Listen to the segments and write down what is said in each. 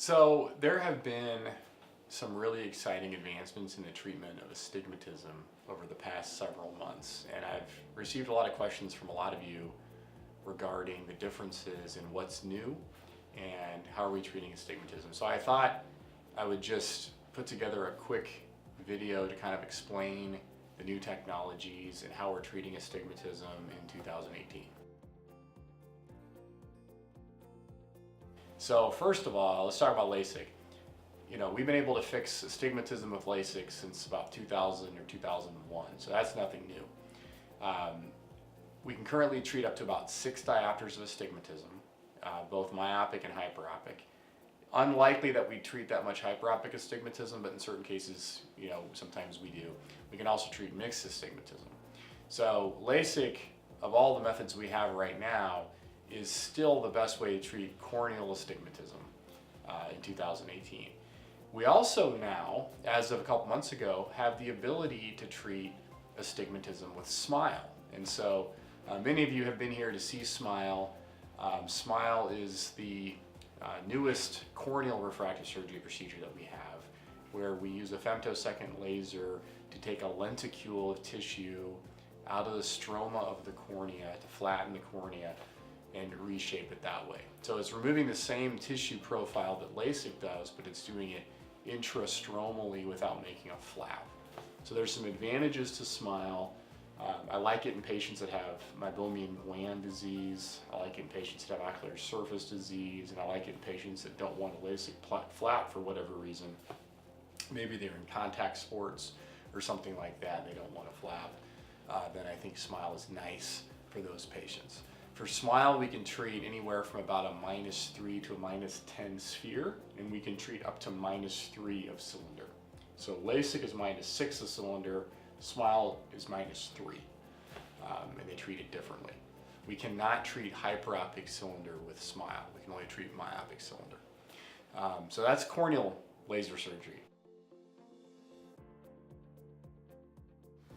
So there have been some really exciting advancements in the treatment of astigmatism over the past several months, and I've received a lot of questions from a lot of you regarding the differences in what's new and how are we treating astigmatism. So I thought I would just put together a quick video to kind of explain the new technologies and how we're treating astigmatism in 2018. So first of all, let's talk about LASIK. We've been able to fix astigmatism with LASIK since about 2000 or 2001, so that's nothing new. We can currently treat up to about 6 diopters of astigmatism, both myopic and hyperopic. Unlikely that we treat that much hyperopic astigmatism, but in certain cases, sometimes we do. We can also treat mixed astigmatism. So LASIK, of all the methods we have right now, is still the best way to treat corneal astigmatism in 2018. We also now, as of a couple months ago, have the ability to treat astigmatism with SMILE. And so many of you have been here to see SMILE. SMILE is the newest corneal refractive surgery procedure that we have, where we use a femtosecond laser to take a lenticule of tissue out of the stroma of the cornea to flatten the cornea and reshape it that way. So it's removing the same tissue profile that LASIK does, but it's doing it intrastromally without making a flap. So there's some advantages to SMILE. I like it in patients that have meibomian gland disease. I like it in patients that have ocular surface disease, and I like it in patients that don't want a LASIK flap for whatever reason. Maybe they're in contact sports or something like that, and they don't want a flap. Then I think SMILE is nice for those patients. For SMILE, we can treat anywhere from about a -3 to a -10 sphere, and we can treat up to -3 of cylinder. So LASIK is -6 of cylinder, SMILE is -3, and they treat it differently. We cannot treat hyperopic cylinder with SMILE. We can only treat myopic cylinder. So that's corneal laser surgery.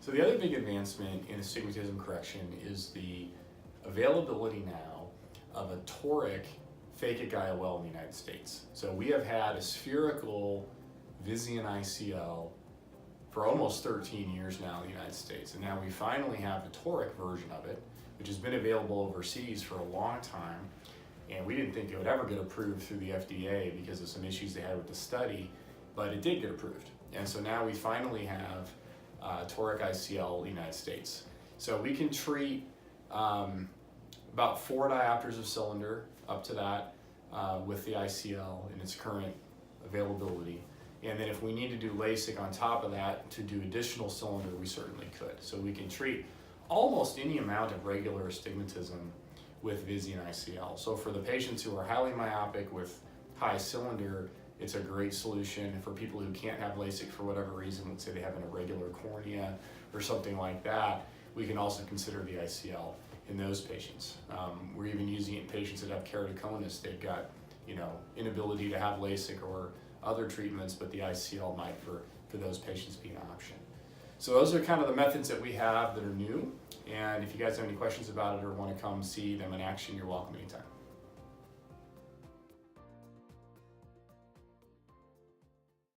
So the other big advancement in astigmatism correction is the availability now of a toric phakic IOL in the United States. So we have had a spherical Visian ICL for almost 13 years now in the United States, and now we finally have the toric version of it, which has been available overseas for a long time, and we didn't think it would ever get approved through the FDA because of some issues they had with the study, but it did get approved. And so now we finally have toric ICL in the United States. So we can treat about 4 diopters of cylinder up to that with the ICL in its current availability. And then if we need to do LASIK on top of that to do additional cylinder, we certainly could. So we can treat almost any amount of regular astigmatism with Visian ICL. So for the patients who are highly myopic with high cylinder, it's a great solution. For people who can't have LASIK for whatever reason, let's say they have an irregular cornea or something like that, we can also consider the ICL in those patients. We're even using it in patients that have keratoconus. They've got, inability to have LASIK or other treatments, but the ICL might for those patients be an option. So those are kind of the methods that we have that are new. And if you guys have any questions about it or want to come see them in action, you're welcome anytime.